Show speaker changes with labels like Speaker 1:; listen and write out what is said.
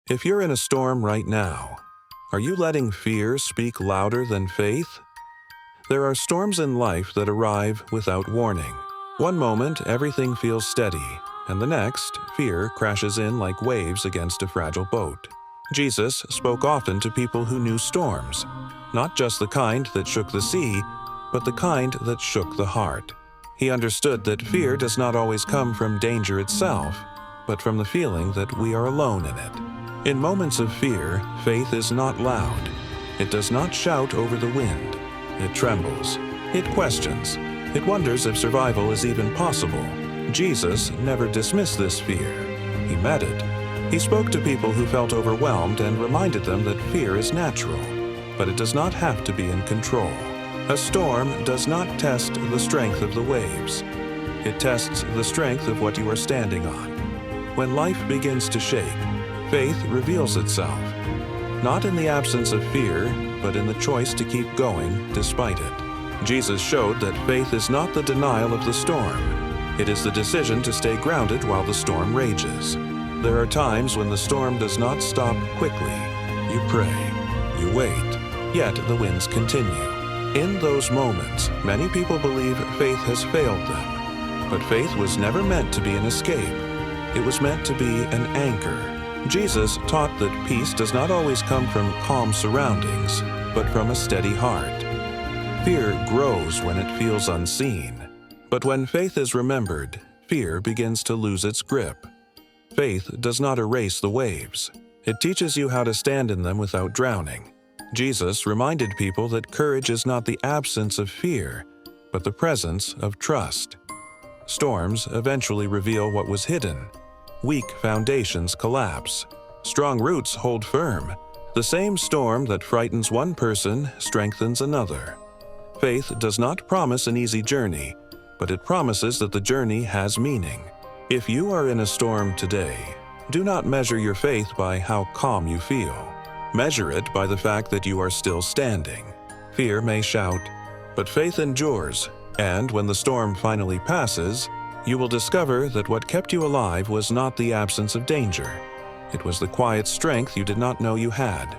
Speaker 1: If you're in a storm right now, are you letting fear speak louder than faith? There are storms in life that arrive without warning. One moment, everything feels steady, and the next, fear crashes in like waves against a fragile boat. Jesus spoke often to people who knew storms, not just the kind that shook the sea, but the kind that shook the heart. He understood that fear does not always come from danger itself, but from the feeling that we are alone in it. In moments of fear, faith is not loud. It does not shout over the wind. It trembles. It questions. It wonders if survival is even possible. Jesus never dismissed this fear. He met it. He spoke to people who felt overwhelmed and reminded them that fear is natural, but it does not have to be in control. A storm does not test the strength of the waves. It tests the strength of what you are standing on. When life begins to shake, faith reveals itself, not in the absence of fear, but in the choice to keep going despite it. Jesus showed that faith is not the denial of the storm. It is the decision to stay grounded while the storm rages. There are times when the storm does not stop quickly. You pray, you wait, yet the winds continue. In those moments, many people believe faith has failed them. But faith was never meant to be an escape. It was meant to be an anchor. Jesus taught that peace does not always come from calm surroundings, but from a steady heart. Fear grows when it feels unseen. But when faith is remembered, fear begins to lose its grip. Faith does not erase the waves. It teaches you how to stand in them without drowning. Jesus reminded people that courage is not the absence of fear, but the presence of trust. Storms eventually reveal what was hidden. Weak foundations collapse. Strong roots hold firm. The same storm that frightens one person strengthens another. Faith does not promise an easy journey, but it promises that the journey has meaning. If you are in a storm today, do not measure your faith by how calm you feel. Measure it by the fact that you are still standing. Fear may shout, but faith endures, and when the storm finally passes, you will discover that what kept you alive was not the absence of danger. It was the quiet strength you did not know you had.